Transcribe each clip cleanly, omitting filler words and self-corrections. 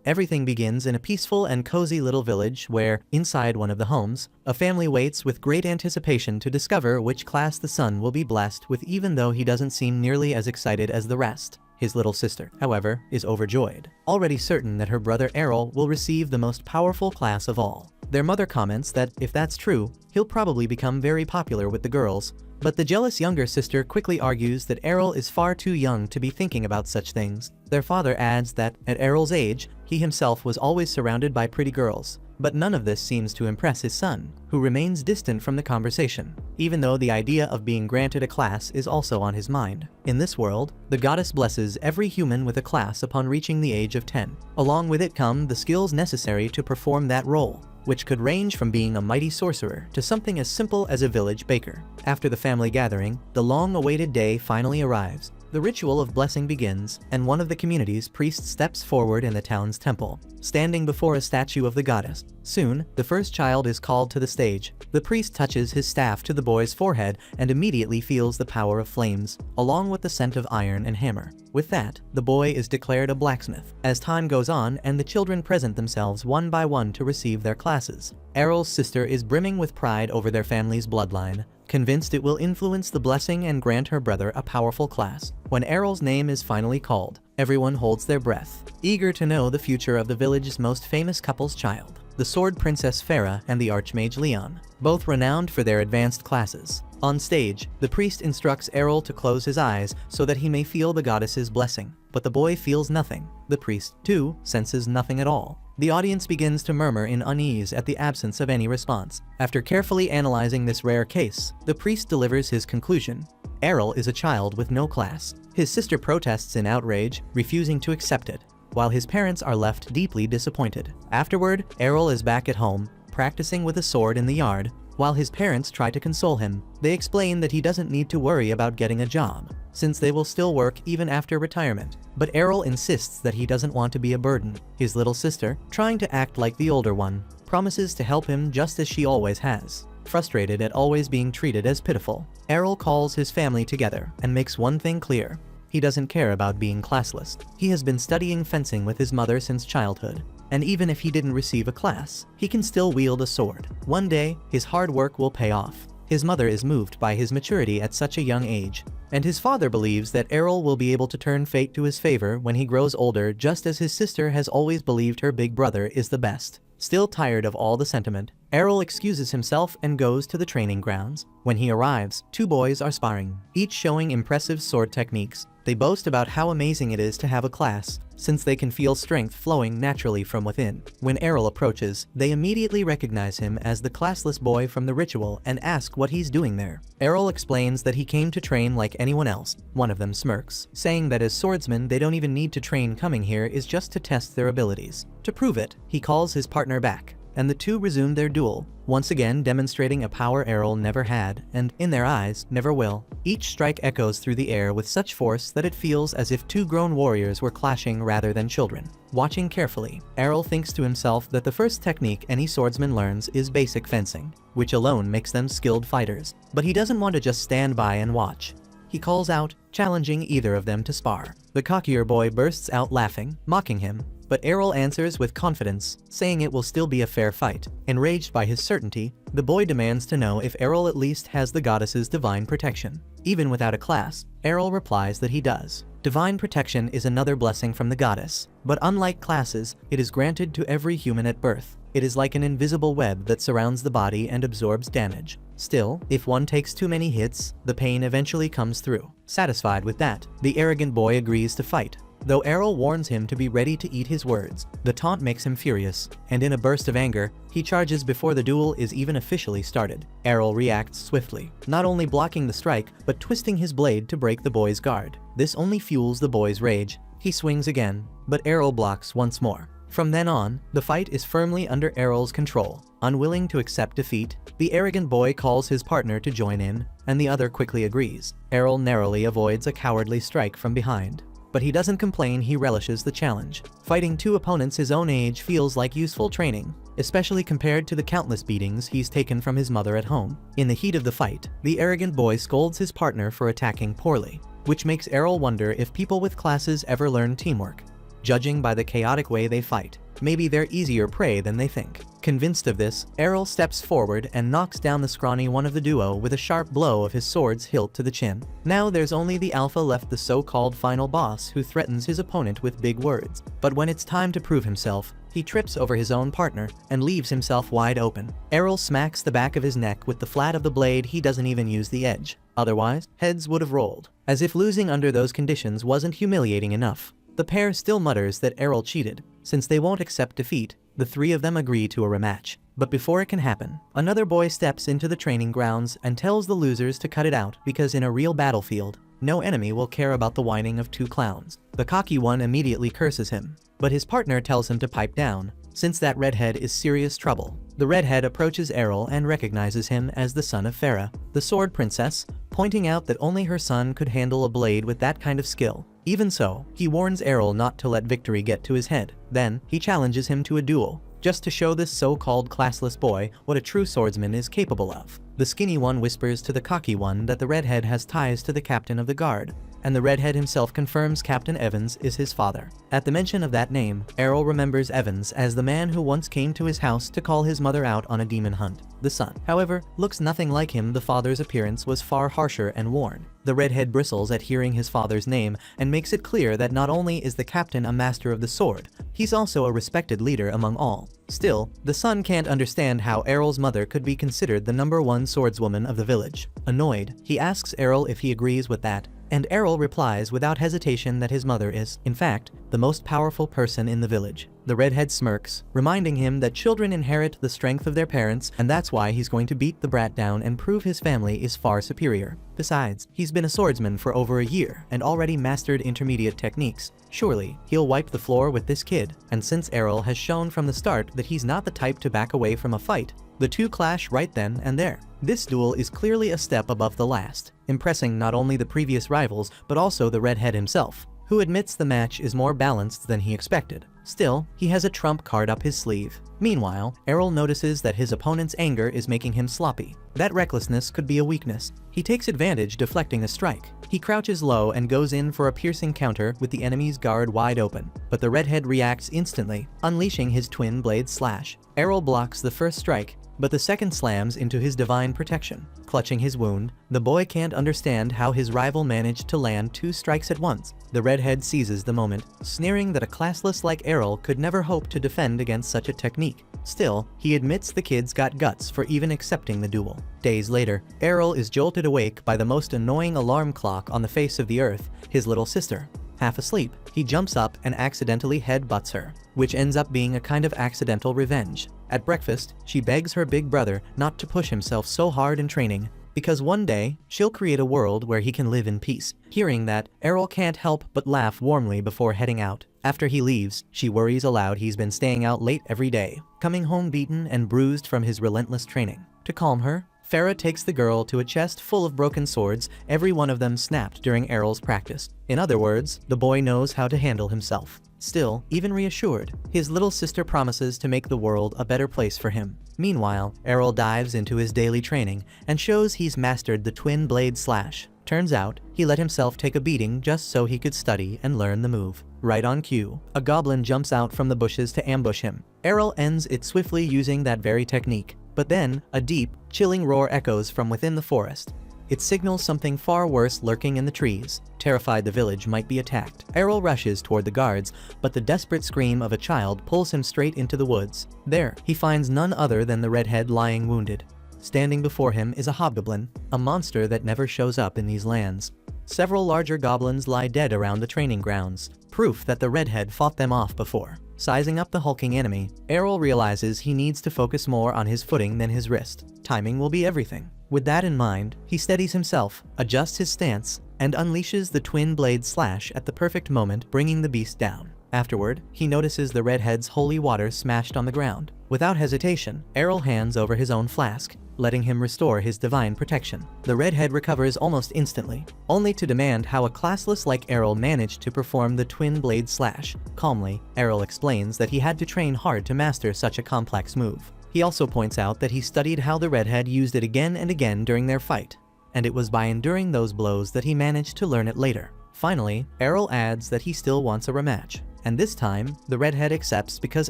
Everything begins in a peaceful and cozy little village where, inside one of the homes, a family waits with great anticipation to discover which class the son will be blessed with, even though he doesn't seem nearly as excited as the rest. His little sister, however, is overjoyed, already certain that her brother Errol will receive the most powerful class of all. Their mother comments that, if that's true, he'll probably become very popular with the girls, but the jealous younger sister quickly argues that Errol is far too young to be thinking about such things. Their father adds that, at Errol's age, he himself was always surrounded by pretty girls, but none of this seems to impress his son, who remains distant from the conversation, even though the idea of being granted a class is also on his mind. In this world, the goddess blesses every human with a class upon reaching the age of 10. Along with it come the skills necessary to perform that role, which could range from being a mighty sorcerer to something as simple as a village baker. After the family gathering, the long-awaited day finally arrives. The ritual of blessing begins, and one of the community's priests steps forward in the town's temple, standing before a statue of the goddess. Soon, the first child is called to the stage. The priest touches his staff to the boy's forehead and immediately feels the power of flames, along with the scent of iron and hammer. With that, the boy is declared a blacksmith. As time goes on and the children present themselves one by one to receive their classes, Errol's sister is brimming with pride over their family's bloodline, convinced it will influence the blessing and grant her brother a powerful class. When Errol's name is finally called, everyone holds their breath, eager to know the future of the village's most famous couple's child, the Sword Princess Farah and the Archmage Leon, both renowned for their advanced classes. On stage, the priest instructs Errol to close his eyes so that he may feel the goddess's blessing, but the boy feels nothing. The priest, too, senses nothing at all. The audience begins to murmur in unease at the absence of any response. After carefully analyzing this rare case, the priest delivers his conclusion. Errol is a child with no class. His sister protests in outrage, refusing to accept it, while his parents are left deeply disappointed. Afterward, Errol is back at home, practicing with a sword in the yard. While his parents try to console him, they explain that he doesn't need to worry about getting a job, since they will still work even after retirement. But Errol insists that he doesn't want to be a burden. His little sister, trying to act like the older one, promises to help him just as she always has. Frustrated at always being treated as pitiful, Errol calls his family together and makes one thing clear. He doesn't care about being classless. He has been studying fencing with his mother since childhood, and even if he didn't receive a class, he can still wield a sword. One day, his hard work will pay off. His mother is moved by his maturity at such a young age, and his father believes that Errol will be able to turn fate to his favor when he grows older, just as his sister has always believed her big brother is the best. Still tired of all the sentiment, Errol excuses himself and goes to the training grounds. When he arrives, two boys are sparring, each showing impressive sword techniques. They boast about how amazing it is to have a class, since they can feel strength flowing naturally from within. When Errol approaches, they immediately recognize him as the classless boy from the ritual and ask what he's doing there. Errol explains that he came to train like anyone else. One of them smirks, saying that as swordsmen they don't even need to train. Coming here is just to test their abilities. To prove it, he calls his partner back, and the two resume their duel, once again demonstrating a power Errol never had, and, in their eyes, never will. Each strike echoes through the air with such force that it feels as if two grown warriors were clashing rather than children. Watching carefully, Errol thinks to himself that the first technique any swordsman learns is basic fencing, which alone makes them skilled fighters. But he doesn't want to just stand by and watch. He calls out, challenging either of them to spar. The cockier boy bursts out laughing, mocking him, but Errol answers with confidence, saying it will still be a fair fight. Enraged by his certainty, the boy demands to know if Errol at least has the goddess's divine protection. Even without a class, Errol replies that he does. Divine protection is another blessing from the goddess, but unlike classes, it is granted to every human at birth. It is like an invisible web that surrounds the body and absorbs damage. Still, if one takes too many hits, the pain eventually comes through. Satisfied with that, the arrogant boy agrees to fight. Though Errol warns him to be ready to eat his words, the taunt makes him furious, and in a burst of anger, he charges before the duel is even officially started. Errol reacts swiftly, not only blocking the strike, but twisting his blade to break the boy's guard. This only fuels the boy's rage. He swings again, but Errol blocks once more. From then on, the fight is firmly under Errol's control. Unwilling to accept defeat, the arrogant boy calls his partner to join in, and the other quickly agrees. Errol narrowly avoids a cowardly strike from behind, but he doesn't complain. He relishes the challenge. Fighting two opponents his own age feels like useful training, especially compared to the countless beatings he's taken from his mother at home. In the heat of the fight, the arrogant boy scolds his partner for attacking poorly, which makes Errol wonder if people with classes ever learn teamwork. judging by the chaotic way they fight. Maybe they're easier prey than they think. Convinced of this, Errol steps forward and knocks down the scrawny one of the duo with a sharp blow of his sword's hilt to the chin. Now there's only the alpha left, the so-called final boss, who threatens his opponent with big words. But when it's time to prove himself, he trips over his own partner and leaves himself wide open. Errol smacks the back of his neck with the flat of the blade. He doesn't even use the edge. Otherwise, heads would have rolled. As if losing under those conditions wasn't humiliating enough, the pair still mutters that Errol cheated. Since they won't accept defeat, the three of them agree to a rematch. But before it can happen, another boy steps into the training grounds and tells the losers to cut it out, because in a real battlefield, no enemy will care about the whining of two clowns. The cocky one immediately curses him, but his partner tells him to pipe down, since that redhead is serious trouble. The redhead approaches Errol and recognizes him as the son of Farah, the sword princess, pointing out that only her son could handle a blade with that kind of skill. Even so, he warns Errol not to let victory get to his head. Then, he challenges him to a duel, just to show this so-called classless boy what a true swordsman is capable of. The skinny one whispers to the cocky one that the redhead has ties to the captain of the guard, and the redhead himself confirms Captain Evans is his father. At the mention of that name, Errol remembers Evans as the man who once came to his house to call his mother out on a demon hunt. The son, however, looks nothing like him. The father's appearance was far harsher and worn. The redhead bristles at hearing his father's name and makes it clear that not only is the captain a master of the sword, he's also a respected leader among all. Still, the son can't understand how Errol's mother could be considered the #1 swordswoman of the village. Annoyed, he asks Errol if he agrees with that, and Errol replies without hesitation that his mother is, in fact, the most powerful person in the village. The redhead smirks, reminding him that children inherit the strength of their parents, and that's why he's going to beat the brat down and prove his family is far superior. Besides, he's been a swordsman for over a year and already mastered intermediate techniques. Surely, he'll wipe the floor with this kid. And since Errol has shown from the start that he's not the type to back away from a fight, the two clash right then and there. This duel is clearly a step above the last, impressing not only the previous rivals but also the redhead himself, who admits the match is more balanced than he expected. Still, he has a trump card up his sleeve. Meanwhile, Errol notices that his opponent's anger is making him sloppy. That recklessness could be a weakness. He takes advantage, deflecting a strike. He crouches low and goes in for a piercing counter with the enemy's guard wide open, but the redhead reacts instantly, unleashing his twin blade slash. Errol blocks the first strike, but the second slams into his divine protection. Clutching his wound, the boy can't understand how his rival managed to land 2 strikes at once. The redhead seizes the moment, sneering that a classless like Errol could never hope to defend against such a technique. Still, he admits the kid's got guts for even accepting the duel. Days later, Errol is jolted awake by the most annoying alarm clock on the face of the earth, his little sister. Half asleep, he jumps up and accidentally headbutts her, which ends up being a kind of accidental revenge. At breakfast, she begs her big brother not to push himself so hard in training, because one day, she'll create a world where he can live in peace. Hearing that, Errol can't help but laugh warmly before heading out. After he leaves, she worries aloud he's been staying out late every day, coming home beaten and bruised from his relentless training. To calm her, Farah takes the girl to a chest full of broken swords, every one of them snapped during Errol's practice. In other words, the boy knows how to handle himself. Still, even reassured, his little sister promises to make the world a better place for him. Meanwhile, Errol dives into his daily training and shows he's mastered the twin blade slash. Turns out, he let himself take a beating just so he could study and learn the move. Right on cue, a goblin jumps out from the bushes to ambush him. Errol ends it swiftly using that very technique. But then, a deep, chilling roar echoes from within the forest. It signals something far worse lurking in the trees. Terrified the village might be attacked, Errol rushes toward the guards, but the desperate scream of a child pulls him straight into the woods. There, he finds none other than the redhead lying wounded. Standing before him is a hobgoblin, a monster that never shows up in these lands. Several larger goblins lie dead around the training grounds, proof that the redhead fought them off before. Sizing up the hulking enemy, Errol realizes he needs to focus more on his footing than his wrist. Timing will be everything. With that in mind, he steadies himself, adjusts his stance, and unleashes the twin blade slash at the perfect moment, bringing the beast down. Afterward, he notices the redhead's holy water smashed on the ground. Without hesitation, Errol hands over his own flask, letting him restore his divine protection. The redhead recovers almost instantly, only to demand how a classless like Errol managed to perform the twin blade slash. Calmly, Errol explains that he had to train hard to master such a complex move. He also points out that he studied how the redhead used it again and again during their fight, and it was by enduring those blows that he managed to learn it later. Finally, Errol adds that he still wants a rematch. and this time, the redhead accepts because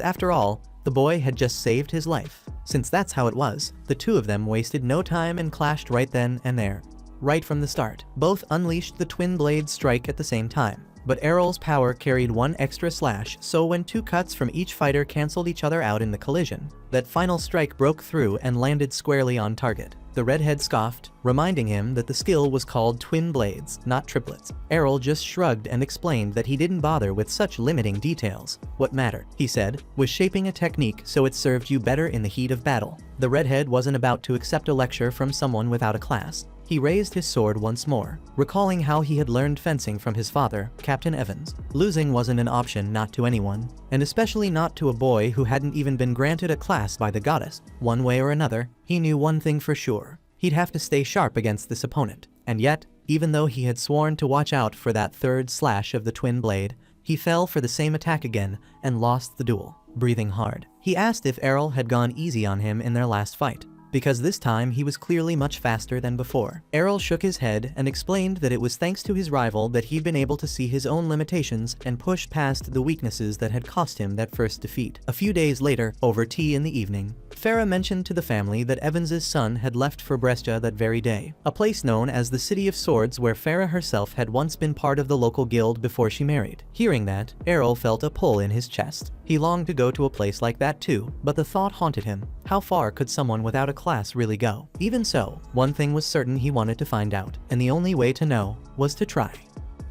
after all, the boy had just saved his life. Since that's how it was, the two of them wasted no time and clashed right then and there. Right from the start, both unleashed the twin blade strike at the same time. But Errol's power carried one extra slash, so when two cuts from each fighter cancelled each other out in the collision, that final strike broke through and landed squarely on target. The redhead scoffed, reminding him that the skill was called twin blades, not triplets. Errol just shrugged and explained that he didn't bother with such limiting details. What mattered, he said, was shaping a technique so it served you better in the heat of battle. The redhead wasn't about to accept a lecture from someone without a class. He raised his sword once more, recalling how he had learned fencing from his father, Captain Evans. Losing wasn't an option, not to anyone, and especially not to a boy who hadn't even been granted a class by the goddess. One way or another, he knew one thing for sure. He'd have to stay sharp against this opponent. And yet, even though he had sworn to watch out for that third slash of the twin blade, he fell for the same attack again and lost the duel. Breathing hard, he asked if Errol had gone easy on him in their last fight, because this time he was clearly much faster than before. Errol shook his head and explained that it was thanks to his rival that he'd been able to see his own limitations and push past the weaknesses that had cost him that first defeat. A few days later, over tea in the evening, Farah mentioned to the family that Evans's son had left for Brescia that very day, a place known as the City of Swords where Farah herself had once been part of the local guild before she married. Hearing that, Errol felt a pull in his chest. He longed to go to a place like that too, but the thought haunted him. How far could someone without a class really go? Even so, one thing was certain: he wanted to find out, and the only way to know was to try.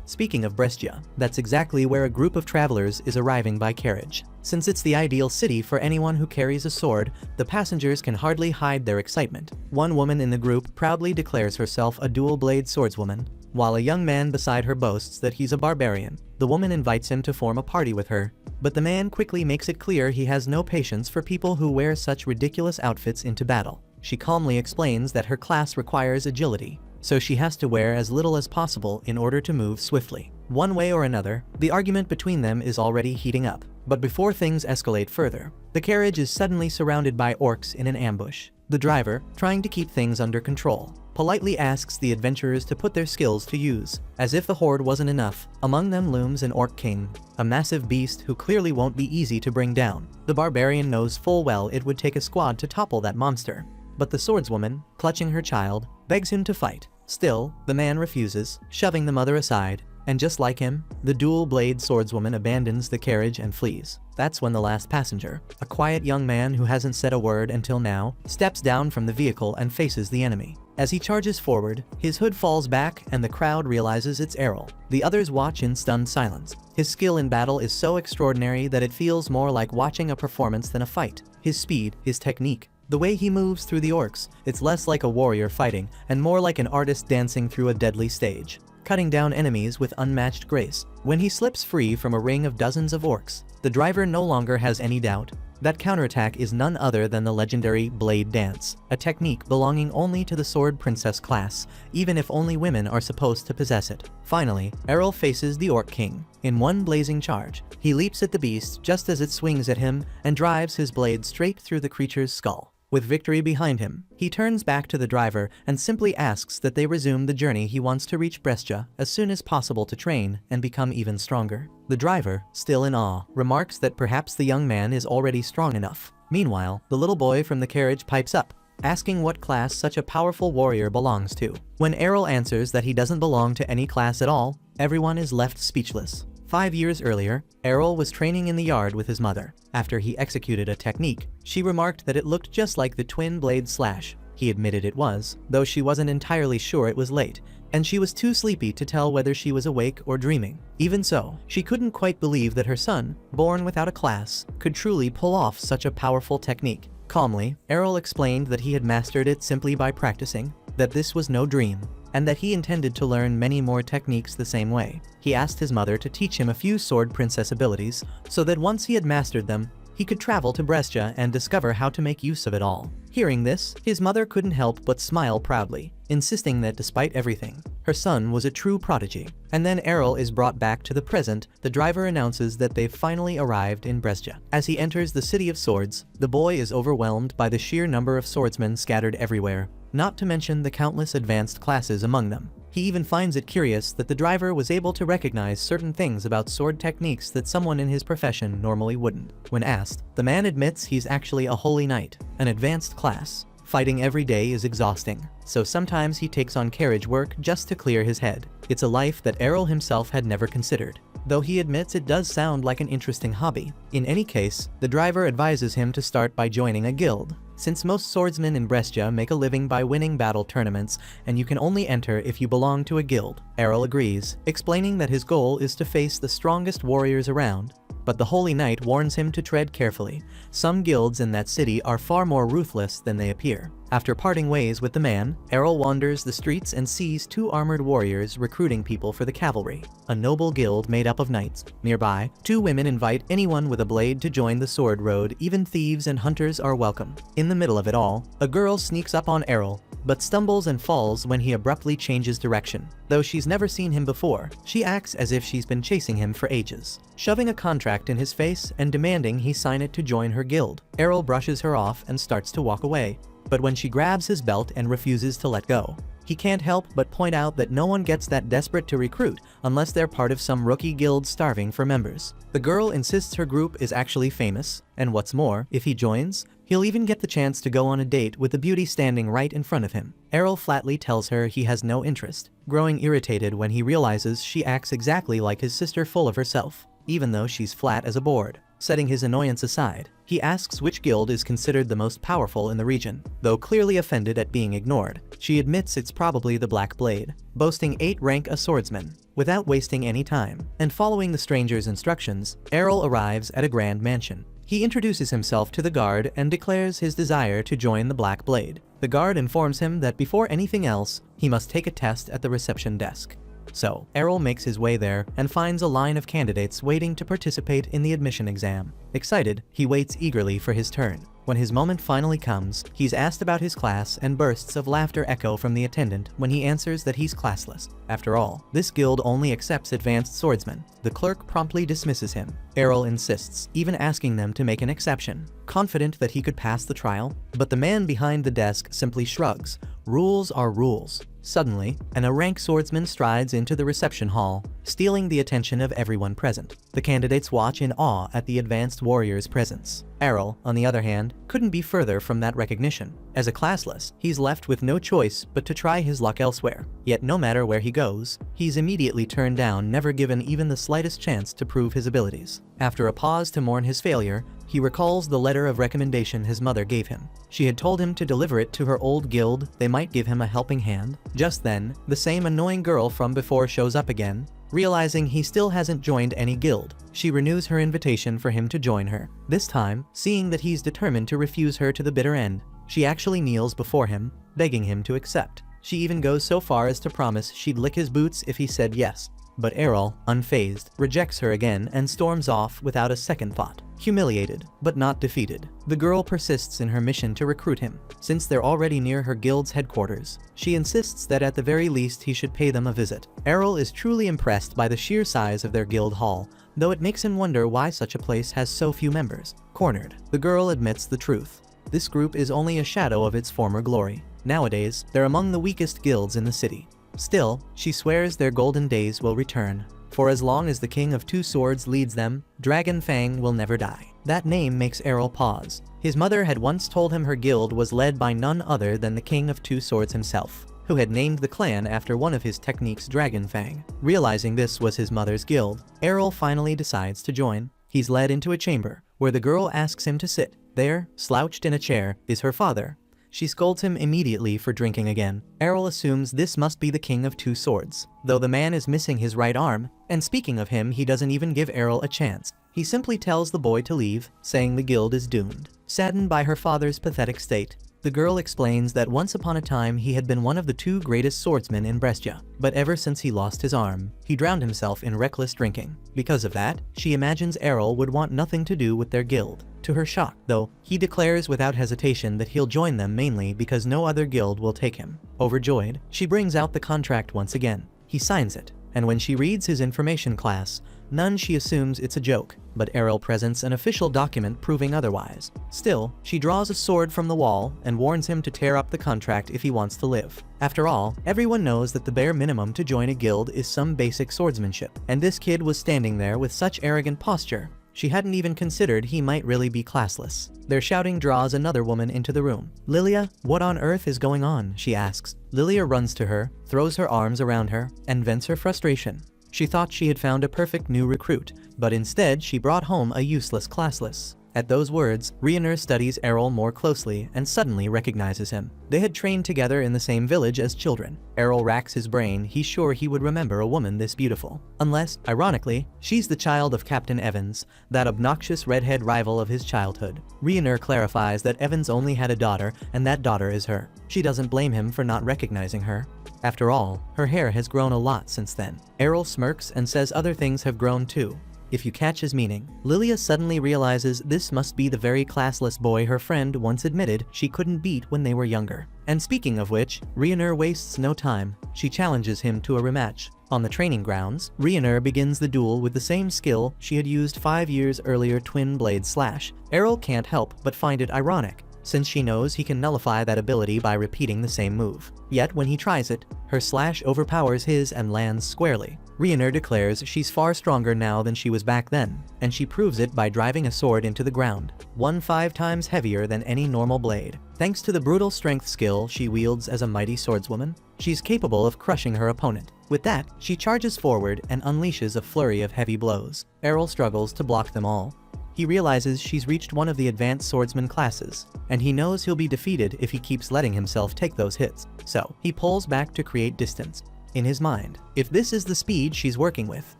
Speaking of Brescia, that's exactly where a group of travelers is arriving by carriage. Since it's the ideal city for anyone who carries a sword, the passengers can hardly hide their excitement. One woman in the group proudly declares herself a dual-blade swordswoman, while a young man beside her boasts that he's a barbarian. The woman invites him to form a party with her, but the man quickly makes it clear he has no patience for people who wear such ridiculous outfits into battle. She calmly explains that her class requires agility, so she has to wear as little as possible in order to move swiftly. One way or another, the argument between them is already heating up. But before things escalate further, the carriage is suddenly surrounded by orcs in an ambush. The driver, trying to keep things under control, politely asks the adventurers to put their skills to use. As if the horde wasn't enough, among them looms an orc king, a massive beast who clearly won't be easy to bring down. The barbarian knows full well it would take a squad to topple that monster, but the swordswoman, clutching her child, begs him to fight. Still, the man refuses, shoving the mother aside, and just like him, the dual-blade swordswoman abandons the carriage and flees. That's when the last passenger, a quiet young man who hasn't said a word until now, steps down from the vehicle and faces the enemy. As he charges forward, his hood falls back and the crowd realizes it's Errol. The others watch in stunned silence. His skill in battle is so extraordinary that it feels more like watching a performance than a fight. His speed, his technique, the way he moves through the orcs, it's less like a warrior fighting and more like an artist dancing through a deadly stage, cutting down enemies with unmatched grace. When he slips free from a ring of dozens of orcs, the driver no longer has any doubt. That counterattack is none other than the legendary Blade Dance, a technique belonging only to the Sword Princess class, even if only women are supposed to possess it. Finally, Errol faces the Orc King. In one blazing charge, he leaps at the beast just as it swings at him and drives his blade straight through the creature's skull. With victory behind him, he turns back to the driver and simply asks that they resume the journey. He wants to reach Brescia as soon as possible to train and become even stronger. The driver, still in awe, remarks that perhaps the young man is already strong enough. Meanwhile, the little boy from the carriage pipes up, asking what class such a powerful warrior belongs to. When Errol answers that he doesn't belong to any class at all, everyone is left speechless. 5 years earlier, Errol was training in the yard with his mother. After he executed a technique, she remarked that it looked just like the twin blade slash. He admitted it was, though she wasn't entirely sure. It was late, and she was too sleepy to tell whether she was awake or dreaming. Even so, she couldn't quite believe that her son, born without a class, could truly pull off such a powerful technique. Calmly, Errol explained that he had mastered it simply by practicing, that this was no dream, and that he intended to learn many more techniques the same way. He asked his mother to teach him a few Sword Princess abilities, so that once he had mastered them, he could travel to Brescia and discover how to make use of it all. Hearing this, his mother couldn't help but smile proudly, insisting that despite everything, her son was a true prodigy. And then Errol is brought back to the present. The driver announces that they've finally arrived in Brescia. As he enters the City of Swords, the boy is overwhelmed by the sheer number of swordsmen scattered everywhere, not to mention the countless advanced classes among them. He even finds it curious that the driver was able to recognize certain things about sword techniques that someone in his profession normally wouldn't. When asked, the man admits he's actually a holy knight, an advanced class. Fighting every day is exhausting, so sometimes he takes on carriage work just to clear his head. It's a life that Errol himself had never considered, though he admits it does sound like an interesting hobby. In any case, the driver advises him to start by joining a guild, since most swordsmen in Brescia make a living by winning battle tournaments, and you can only enter if you belong to a guild. Errol agrees, explaining that his goal is to face the strongest warriors around. But the Holy Knight warns him to tread carefully. Some guilds in that city are far more ruthless than they appear. After parting ways with the man, Errol wanders the streets and sees two armored warriors recruiting people for the cavalry, a noble guild made up of knights. Nearby, two women invite anyone with a blade to join the sword road. Even thieves and hunters are welcome. In the middle of it all, a girl sneaks up on Errol, but stumbles and falls when he abruptly changes direction. Though she's never seen him before, she acts as if she's been chasing him for ages, shoving a contract in his face and demanding he sign it to join her guild. Errol brushes her off and starts to walk away, but when she grabs his belt and refuses to let go, he can't help but point out that no one gets that desperate to recruit unless they're part of some rookie guild starving for members. The girl insists her group is actually famous, and what's more, if he joins, he'll even get the chance to go on a date with the beauty standing right in front of him. Errol flatly tells her he has no interest, growing irritated when he realizes she acts exactly like his sister, full of herself, even though she's flat as a board. Setting his annoyance aside, he asks which guild is considered the most powerful in the region. Though clearly offended at being ignored, she admits it's probably the Black Blade, boasting 8 rank a swordsman. Without wasting any time, and following the stranger's instructions, Errol arrives at a grand mansion. He introduces himself to the guard and declares his desire to join the Black Blade. The guard informs him that before anything else, he must take a test at the reception desk. So, Errol makes his way there and finds a line of candidates waiting to participate in the admission exam. Excited, he waits eagerly for his turn. When his moment finally comes, he's asked about his class and bursts of laughter echo from the attendant when he answers that he's classless. After all, this guild only accepts advanced swordsmen. The clerk promptly dismisses him. Errol insists, even asking them to make an exception, confident that he could pass the trial. But the man behind the desk simply shrugs. Rules are rules. Suddenly, an A-rank swordsman strides into the reception hall, stealing the attention of everyone present. The candidates watch in awe at the advanced warrior's presence. Errol, on the other hand, couldn't be further from that recognition. As a classless, he's left with no choice but to try his luck elsewhere. Yet no matter where he goes, he's immediately turned down, never given even the slightest chance to prove his abilities. After a pause to mourn his failure, he recalls the letter of recommendation his mother gave him. She had told him to deliver it to her old guild. They might give him a helping hand. Just then, the same annoying girl from before shows up again. Realizing he still hasn't joined any guild, she renews her invitation for him to join her. This time, seeing that he's determined to refuse her to the bitter end, she actually kneels before him, begging him to accept. She even goes so far as to promise she'd lick his boots if he said yes. But Errol, unfazed, rejects her again and storms off without a second thought. Humiliated, but not defeated, the girl persists in her mission to recruit him. Since they're already near her guild's headquarters, she insists that at the very least he should pay them a visit. Errol is truly impressed by the sheer size of their guild hall, though it makes him wonder why such a place has so few members. Cornered, the girl admits the truth. This group is only a shadow of its former glory. Nowadays, they're among the weakest guilds in the city. Still, she swears their golden days will return. For as long as the King of Two Swords leads them, Dragon Fang will never die. That name makes Errol pause. His mother had once told him her guild was led by none other than the King of Two Swords himself, who had named the clan after one of his techniques, Dragon Fang. Realizing this was his mother's guild, Errol finally decides to join. He's led into a chamber, where the girl asks him to sit. There, slouched in a chair, is her father. She scolds him immediately for drinking again. Errol assumes this must be the King of Two Swords, though the man is missing his right arm, and speaking of him, he doesn't even give Errol a chance. He simply tells the boy to leave, saying the guild is doomed. Saddened by her father's pathetic state, the girl explains that once upon a time he had been one of the 2 greatest swordsmen in Brescia, but ever since he lost his arm, he drowned himself in reckless drinking. Because of that, she imagines Errol would want nothing to do with their guild. To her shock, though, he declares without hesitation that he'll join them mainly because no other guild will take him. Overjoyed, she brings out the contract once again. He signs it, and when she reads his information class, None. She assumes it's a joke, but Errol presents an official document proving otherwise. Still, she draws a sword from the wall and warns him to tear up the contract if he wants to live. After all, everyone knows that the bare minimum to join a guild is some basic swordsmanship, and this kid was standing there with such arrogant posture. She hadn't even considered he might really be classless. Their shouting draws another woman into the room. "Lilia, what on earth is going on?" she asks. Lilia runs to her, throws her arms around her, and vents her frustration. She thought she had found a perfect new recruit, but instead she brought home a useless classless. At those words, Rioner studies Errol more closely and suddenly recognizes him. They had trained together in the same village as children. Errol racks his brain. He's sure he would remember a woman this beautiful. Unless, ironically, she's the child of Captain Evans, that obnoxious redhead rival of his childhood. Rioner clarifies that Evans only had a daughter, and that daughter is her. She doesn't blame him for not recognizing her. After all, her hair has grown a lot since then. Errol smirks and says other things have grown too, if you catch his meaning. Lilia suddenly realizes this must be the very classless boy her friend once admitted she couldn't beat when they were younger. And speaking of which, Rioner wastes no time. She challenges him to a rematch. On the training grounds, Rioner begins the duel with the same skill she had used 5 years earlier, Twin Blade Slash. Errol can't help but find it ironic, since she knows he can nullify that ability by repeating the same move. Yet when he tries it, her slash overpowers his and lands squarely. Rioner declares she's far stronger now than she was back then, and she proves it by driving a sword into the ground, one 5 times heavier than any normal blade. Thanks to the brutal strength skill she wields as a mighty swordswoman, she's capable of crushing her opponent. With that, she charges forward and unleashes a flurry of heavy blows. Errol struggles to block them all. He realizes she's reached one of the advanced swordsman classes, and he knows he'll be defeated if he keeps letting himself take those hits. So, he pulls back to create distance. In his mind, if this is the speed she's working with,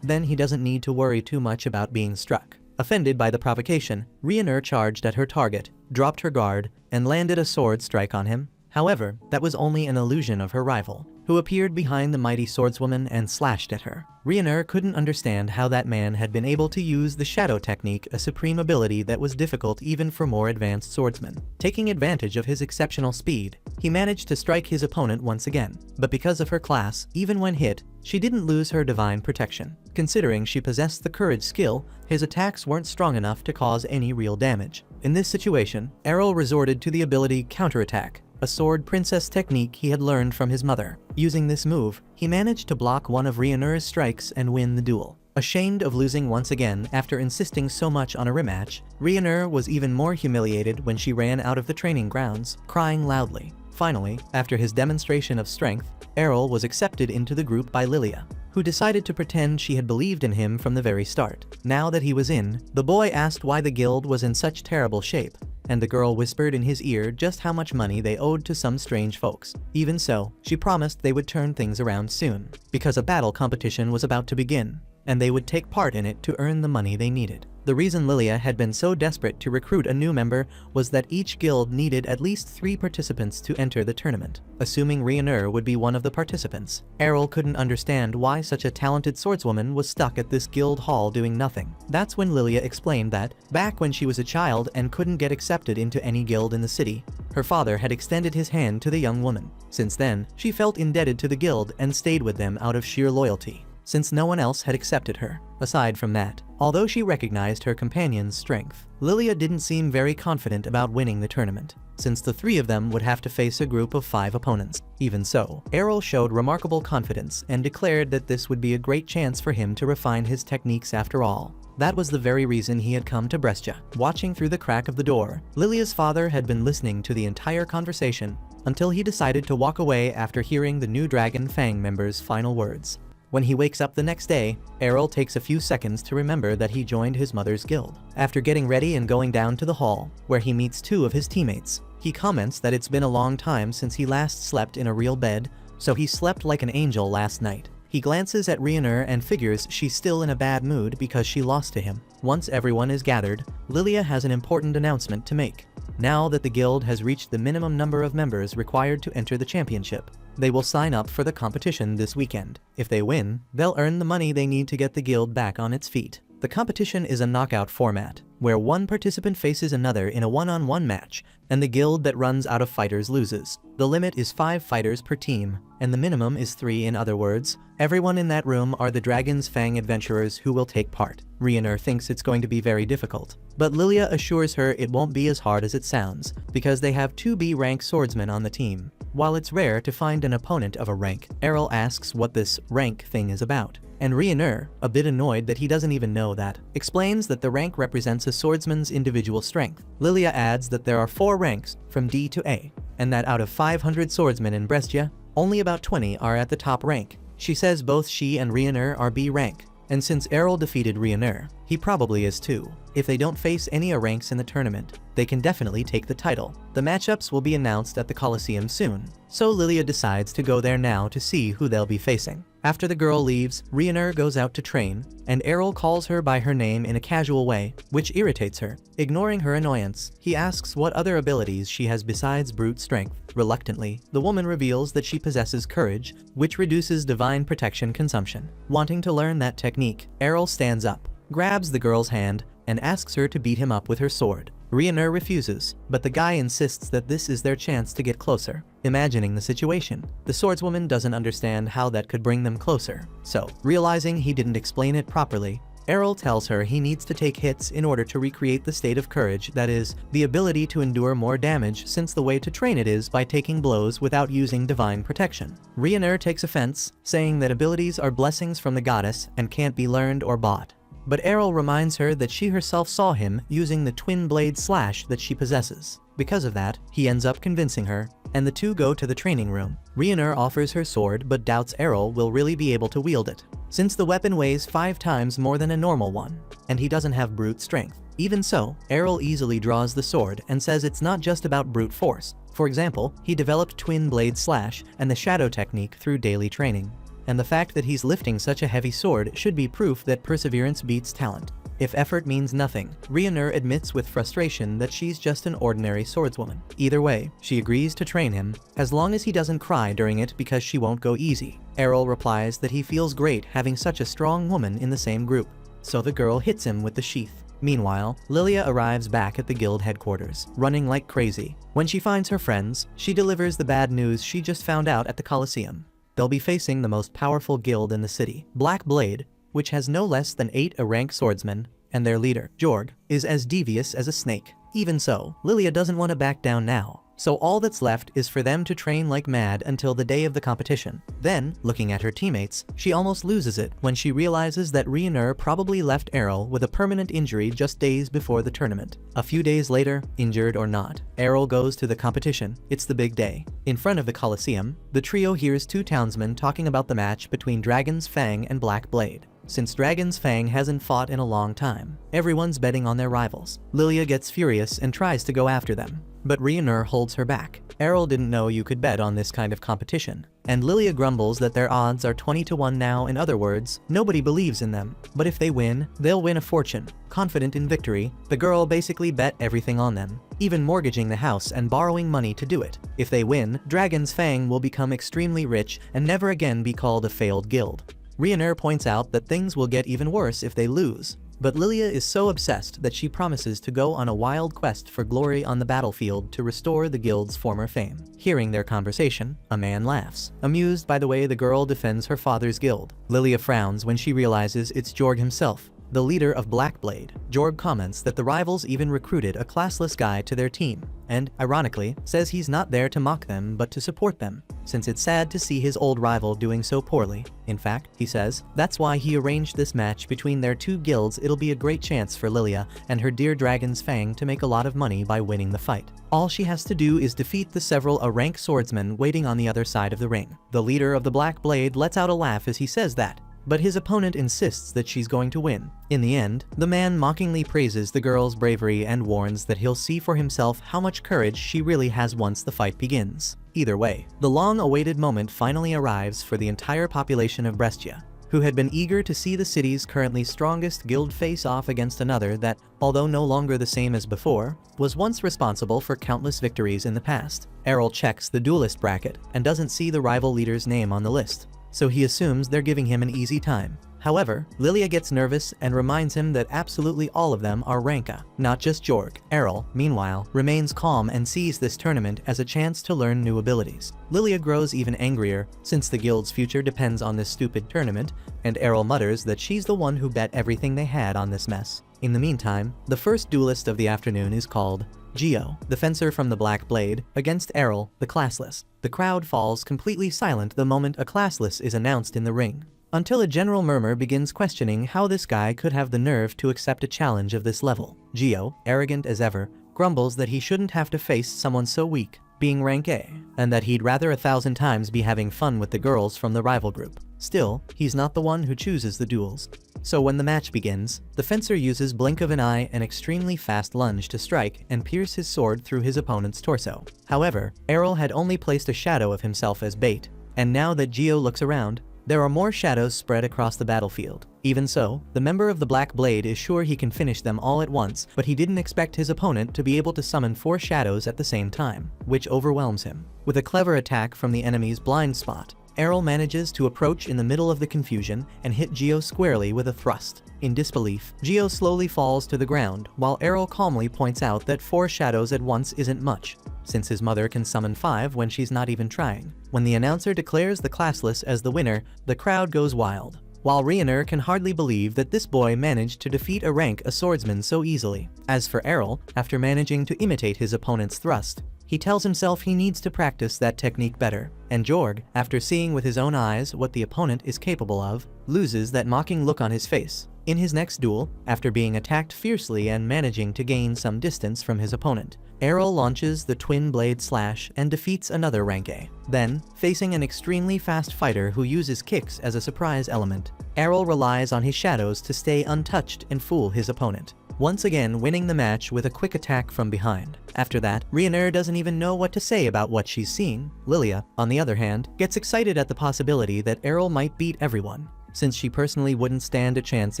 then he doesn't need to worry too much about being struck. Offended by the provocation, Rioner charged at her target, dropped her guard, and landed a sword strike on him. However, that was only an illusion of her rival, who appeared behind the mighty swordswoman and slashed at her. Rioner couldn't understand how that man had been able to use the shadow technique, a supreme ability that was difficult even for more advanced swordsmen. Taking advantage of his exceptional speed, he managed to strike his opponent once again. But because of her class, even when hit, she didn't lose her divine protection. Considering she possessed the courage skill, his attacks weren't strong enough to cause any real damage. In this situation, Errol resorted to the ability Counterattack, a sword princess technique he had learned from his mother. Using this move, he managed to block one of Rioner's strikes and win the duel. Ashamed of losing once again after insisting so much on a rematch, Rioner was even more humiliated when she ran out of the training grounds, crying loudly. Finally, after his demonstration of strength, Errol was accepted into the group by Lilia, who decided to pretend she had believed in him from the very start. Now that he was in, the boy asked why the guild was in such terrible shape, and the girl whispered in his ear just how much money they owed to some strange folks. Even so, she promised they would turn things around soon, because a battle competition was about to begin, and they would take part in it to earn the money they needed. The reason Lilia had been so desperate to recruit a new member was that each guild needed at least 3 participants to enter the tournament. Assuming Rioner would be one of the participants, Errol couldn't understand why such a talented swordswoman was stuck at this guild hall doing nothing. That's when Lilia explained that, back when she was a child and couldn't get accepted into any guild in the city, her father had extended his hand to the young woman. Since then, she felt indebted to the guild and stayed with them out of sheer loyalty, since no one else had accepted her. Aside from that, although she recognized her companion's strength, Lilia didn't seem very confident about winning the tournament, since the 3 of them would have to face a group of 5 opponents. Even so, Errol showed remarkable confidence and declared that this would be a great chance for him to refine his techniques after all. That was the very reason he had come to Brescia. Watching through the crack of the door, Lilia's father had been listening to the entire conversation until he decided to walk away after hearing the new Dragon Fang member's final words. When he wakes up the next day, Errol takes a few seconds to remember that he joined his mother's guild. After getting ready and going down to the hall, where he meets 2 of his teammates, he comments that it's been a long time since he last slept in a real bed, so he slept like an angel last night. He glances at Rioner and figures she's still in a bad mood because she lost to him. Once everyone is gathered, Lilia has an important announcement to make. Now that the guild has reached the minimum number of members required to enter the championship, they will sign up for the competition this weekend. If they win, they'll earn the money they need to get the guild back on its feet. The competition is a knockout format, where one participant faces another in a one-on-one match, and the guild that runs out of fighters loses. The limit is 5 fighters per team, and the minimum is 3. In other words, everyone in that room are the Dragon's Fang adventurers who will take part. Ryuner thinks it's going to be very difficult, but Lilia assures her it won't be as hard as it sounds, because they have 2 B rank swordsmen on the team. While it's rare to find an opponent of a rank, Errol asks what this rank thing is about, and Ryuner, a bit annoyed that he doesn't even know that, explains that the rank represents a swordsman's individual strength. Lilia adds that there are 4 ranks, from D to A, and that out of 500 swordsmen in Brescia, only about 20 are at the top rank. She says both she and Ryuner are B rank, and since Errol defeated Ryuner, he probably is too. If they don't face any A ranks in the tournament, they can definitely take the title. The matchups will be announced at the Coliseum soon, so Lilia decides to go there now to see who they'll be facing. After the girl leaves, Ryuner goes out to train, and Errol calls her by her name in a casual way, which irritates her. Ignoring her annoyance, he asks what other abilities she has besides brute strength. Reluctantly, the woman reveals that she possesses courage, which reduces divine protection consumption. Wanting to learn that technique, Errol stands up, grabs the girl's hand, and asks her to beat him up with her sword. Ryuner refuses, but the guy insists that this is their chance to get closer. Imagining the situation, the swordswoman doesn't understand how that could bring them closer. So, realizing he didn't explain it properly, Errol tells her he needs to take hits in order to recreate the state of courage, that is, the ability to endure more damage, since the way to train it is by taking blows without using divine protection. Ryuner takes offense, saying that abilities are blessings from the goddess and can't be learned or bought. But Errol reminds her that she herself saw him using the twin blade slash that she possesses. Because of that, he ends up convincing her, and the two go to the training room. Ryuner offers her sword but doubts Errol will really be able to wield it, since the weapon weighs 5 times more than a normal one, and he doesn't have brute strength. Even so, Errol easily draws the sword and says it's not just about brute force. For example, he developed twin blade slash and the shadow technique through daily training. And the fact that he's lifting such a heavy sword should be proof that perseverance beats talent. If effort means nothing, Ryuner admits with frustration that she's just an ordinary swordswoman. Either way, she agrees to train him, as long as he doesn't cry during it because she won't go easy. Errol replies that he feels great having such a strong woman in the same group, so the girl hits him with the sheath. Meanwhile, Lilia arrives back at the guild headquarters, running like crazy. When she finds her friends, she delivers the bad news she just found out at the Coliseum. They'll be facing the most powerful guild in the city, Black Blade, which has no less than 8 A-rank swordsmen, and their leader, Jorg, is as devious as a snake. Even so, Lilia doesn't want to back down now, so all that's left is for them to train like mad until the day of the competition. Then, looking at her teammates, she almost loses it when she realizes that Ryuner probably left Errol with a permanent injury just days before the tournament. A few days later, injured or not, Errol goes to the competition. It's the big day. In front of the Coliseum, the trio hears 2 townsmen talking about the match between Dragon's Fang and Black Blade. Since Dragon's Fang hasn't fought in a long time, everyone's betting on their rivals. Lilia gets furious and tries to go after them, but Ryuner holds her back. Errol didn't know you could bet on this kind of competition, and Lilia grumbles that their odds are 20-1 now. In other words, nobody believes in them, but if they win, they'll win a fortune. Confident in victory, the girl basically bet everything on them, even mortgaging the house and borrowing money to do it. If they win, Dragon's Fang will become extremely rich and never again be called a failed guild. Ryuner points out that things will get even worse if they lose, but Lilia is so obsessed that she promises to go on a wild quest for glory on the battlefield to restore the guild's former fame. Hearing their conversation, a man laughs, amused by the way the girl defends her father's guild. Lilia frowns when she realizes it's Jorg himself, the leader of Black Blade. Jorg comments that the rivals even recruited a classless guy to their team, and, ironically, says he's not there to mock them but to support them, since it's sad to see his old rival doing so poorly. In fact, he says, that's why he arranged this match between their 2 guilds. It'll be a great chance for Lilia and her dear Dragon's Fang to make a lot of money by winning the fight. All she has to do is defeat the several A-rank swordsmen waiting on the other side of the ring. The leader of the Black Blade lets out a laugh as he says that, but his opponent insists that she's going to win. In the end, the man mockingly praises the girl's bravery and warns that he'll see for himself how much courage she really has once the fight begins. Either way, the long-awaited moment finally arrives for the entire population of Brescia, who had been eager to see the city's currently strongest guild face off against another that, although no longer the same as before, was once responsible for countless victories in the past. Errol checks the duelist bracket and doesn't see the rival leader's name on the list, so he assumes they're giving him an easy time. However, Lilia gets nervous and reminds him that absolutely all of them are rank A, not just Jorg. Errol, meanwhile, remains calm and sees this tournament as a chance to learn new abilities. Lilia grows even angrier, since the guild's future depends on this stupid tournament, and Errol mutters that she's the one who bet everything they had on this mess. In the meantime, the first duelist of the afternoon is called Geo, the fencer from the Black Blade, against Errol, the classless. The crowd falls completely silent the moment a classless is announced in the ring, until a general murmur begins questioning how this guy could have the nerve to accept a challenge of this level. Geo, arrogant as ever, grumbles that he shouldn't have to face someone so weak, being rank A, and that he'd rather 1,000 times be having fun with the girls from the rival group. Still, he's not the one who chooses the duels. So when the match begins, the fencer uses blink of an eye and extremely fast lunge to strike and pierce his sword through his opponent's torso. However, Errol had only placed a shadow of himself as bait, and now that Geo looks around, there are more shadows spread across the battlefield. Even so, the member of the Black Blade is sure he can finish them all at once, but he didn't expect his opponent to be able to summon 4 shadows at the same time, which overwhelms him. With a clever attack from the enemy's blind spot, Errol manages to approach in the middle of the confusion and hit Geo squarely with a thrust. In disbelief, Geo slowly falls to the ground, while Errol calmly points out that 4 shadows at once isn't much, since his mother can summon 5 when she's not even trying. When the announcer declares the classless as the winner, the crowd goes wild, while Rioner can hardly believe that this boy managed to defeat a rank A swordsman so easily. As for Errol, after managing to imitate his opponent's thrust, he tells himself he needs to practice that technique better, and Jorg, after seeing with his own eyes what the opponent is capable of, loses that mocking look on his face. In his next duel, after being attacked fiercely and managing to gain some distance from his opponent, Errol launches the Twin Blade Slash and defeats another rank A. Then, facing an extremely fast fighter who uses kicks as a surprise element, Errol relies on his shadows to stay untouched and fool his opponent, once again winning the match with a quick attack from behind. After that, Rioner doesn't even know what to say about what she's seen. Lilia, on the other hand, gets excited at the possibility that Errol might beat everyone, since she personally wouldn't stand a chance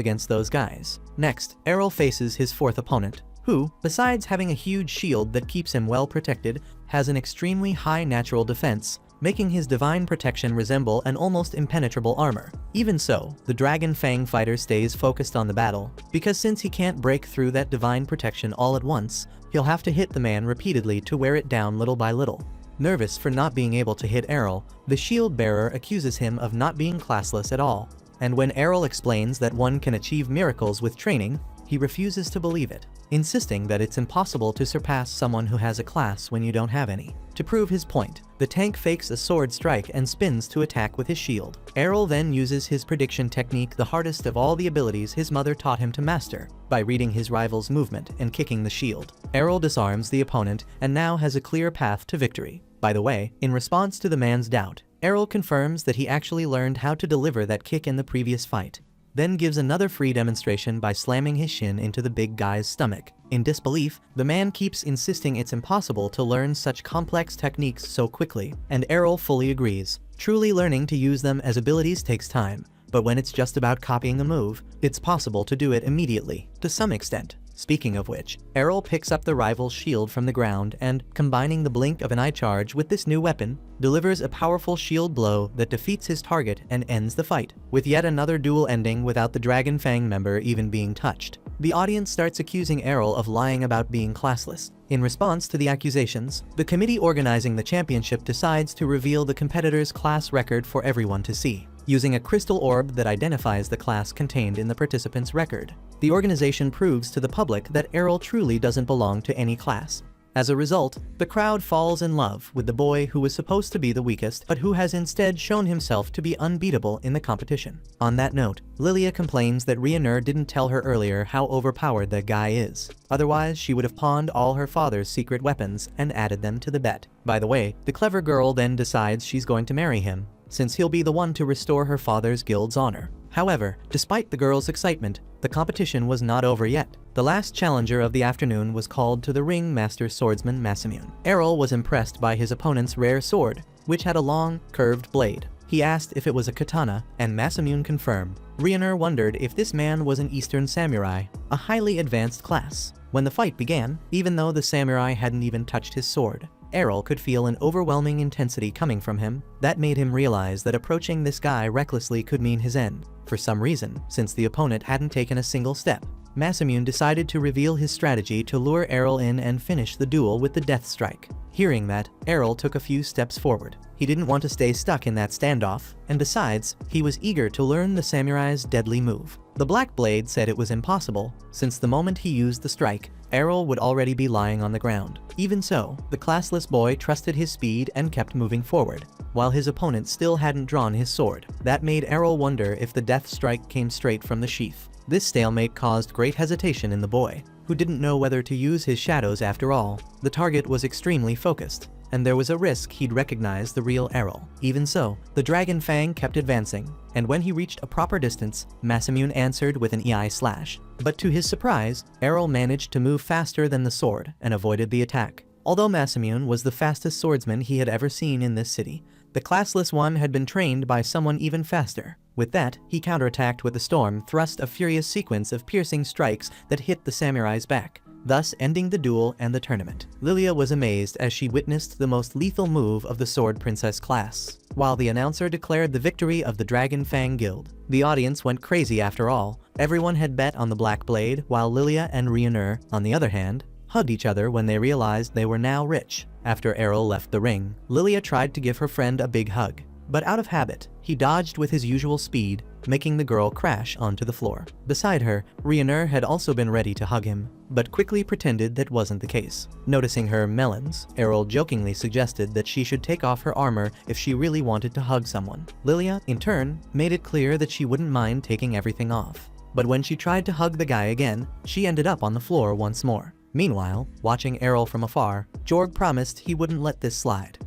against those guys. Next, Errol faces his 4th opponent, who, besides having a huge shield that keeps him well protected, has an extremely high natural defense, making his divine protection resemble an almost impenetrable armor. Even so, the Dragon Fang fighter stays focused on the battle, because since he can't break through that divine protection all at once, he'll have to hit the man repeatedly to wear it down little by little. Nervous for not being able to hit Errol, the shield bearer accuses him of not being classless at all, and when Errol explains that one can achieve miracles with training, he refuses to believe it, insisting that it's impossible to surpass someone who has a class when you don't have any. To prove his point, the tank fakes a sword strike and spins to attack with his shield. Errol then uses his prediction technique, the hardest of all the abilities his mother taught him to master, by reading his rival's movement and kicking the shield. Errol disarms the opponent and now has a clear path to victory. By the way, in response to the man's doubt, Errol confirms that he actually learned how to deliver that kick in the previous fight, then gives another free demonstration by slamming his shin into the big guy's stomach. In disbelief, the man keeps insisting it's impossible to learn such complex techniques so quickly, and Errol fully agrees. Truly learning to use them as abilities takes time, but when it's just about copying a move, it's possible to do it immediately, to some extent. Speaking of which, Errol picks up the rival's shield from the ground and, combining the blink of an eye charge with this new weapon, delivers a powerful shield blow that defeats his target and ends the fight, with yet another duel ending without the Dragon Fang member even being touched. The audience starts accusing Errol of lying about being classless. In response to the accusations, the committee organizing the championship decides to reveal the competitor's class record for everyone to see, using a crystal orb that identifies the class contained in the participant's record. The organization proves to the public that Errol truly doesn't belong to any class. As a result, the crowd falls in love with the boy who was supposed to be the weakest, but who has instead shown himself to be unbeatable in the competition. On that note, Lilia complains that Rioner didn't tell her earlier how overpowered the guy is. Otherwise, she would have pawned all her father's secret weapons and added them to the bet. By the way, the clever girl then decides she's going to marry him, since he'll be the one to restore her father's guild's honor. However, despite the girl's excitement, the competition was not over yet. The last challenger of the afternoon was called to the ring, Master Swordsman Masamune. Errol was impressed by his opponent's rare sword, which had a long, curved blade. He asked if it was a katana, and Masamune confirmed. Rioner wondered if this man was an Eastern samurai, a highly advanced class. When the fight began, even though the samurai hadn't even touched his sword, Errol could feel an overwhelming intensity coming from him that made him realize that approaching this guy recklessly could mean his end. For some reason, since the opponent hadn't taken a single step, Masamune decided to reveal his strategy to lure Errol in and finish the duel with the death strike. Hearing that, Errol took a few steps forward. He didn't want to stay stuck in that standoff, and besides, he was eager to learn the samurai's deadly move. The Black Blade said it was impossible, since the moment he used the strike, Errol would already be lying on the ground. Even so, the classless boy trusted his speed and kept moving forward, while his opponent still hadn't drawn his sword. That made Errol wonder if the death strike came straight from the sheath. This stalemate caused great hesitation in the boy, who didn't know whether to use his shadows after all. The target was extremely focused, and there was a risk he'd recognize the real Errol. Even so, the Dragon Fang kept advancing, and when he reached a proper distance, Masamune answered with an EI slash. But to his surprise, Errol managed to move faster than the sword and avoided the attack. Although Masamune was the fastest swordsman he had ever seen in this city, the classless one had been trained by someone even faster. With that, he counterattacked with the storm thrust, a furious sequence of piercing strikes that hit the samurai's back, thus ending the duel and the tournament. Lilia was amazed as she witnessed the most lethal move of the Sword Princess class. While the announcer declared the victory of the Dragon Fang Guild, the audience went crazy after all. Everyone had bet on the Black Blade, while Lilia and Ryuner, on the other hand, hugged each other when they realized they were now rich. After Errol left the ring, Lilia tried to give her friend a big hug, but out of habit, he dodged with his usual speed, making the girl crash onto the floor. Beside her, Ryuner had also been ready to hug him, but quickly pretended that wasn't the case. Noticing her melons, Errol jokingly suggested that she should take off her armor if she really wanted to hug someone. Lilia, in turn, made it clear that she wouldn't mind taking everything off. But when she tried to hug the guy again, she ended up on the floor once more. Meanwhile, watching Errol from afar, Jorg promised he wouldn't let this slide.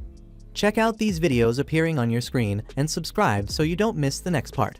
Check out these videos appearing on your screen and subscribe so you don't miss the next part.